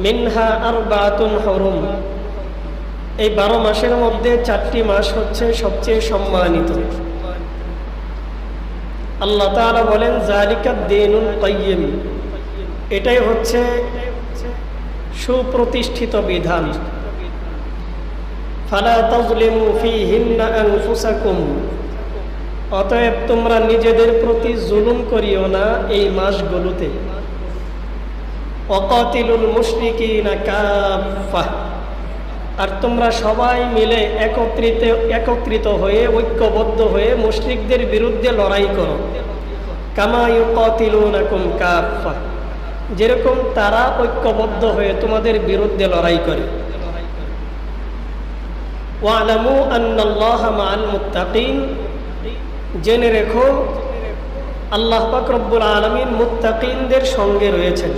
মিনহা আরবাতুন হুরুম, এই 12 মাসের মধ্যে 4টি মাস হচ্ছে সবচেয়ে সম্মানিত। আল্লাহ তাআলা বলেন যালিকা দ্বীনুল কাইয়্যিম, এটাই হচ্ছে সুপ্রতিষ্ঠিত বিধান। ফালা তাযলিমু ফীহিন্না আনফুসাকুম, অতএব তোমরা নিজেদের প্রতি জুলুম করিও না এই মাসগুলোতে। ওয়াকাতিলুল মুশরিকিনা কাফফা, আর তোমরা সবাই মিলে একত্রিত হয়ে ঐক্যবদ্ধ হয়ে মুশরিকদের বিরুদ্ধে লড়াই করো। কামা ইউকাতিলুনাকুম কাফফা, যেরকম তারা ঐক্যবদ্ধ হয়ে তোমাদের বিরুদ্ধে লড়াই করে। ওয়ালামু আন্নাল্লাহা মাআল মুত্তাকিন, জেনে রেখো আল্লাহ পাক রব্বুল আলামিন মুত্তাকিনদের সঙ্গে রয়েছেন।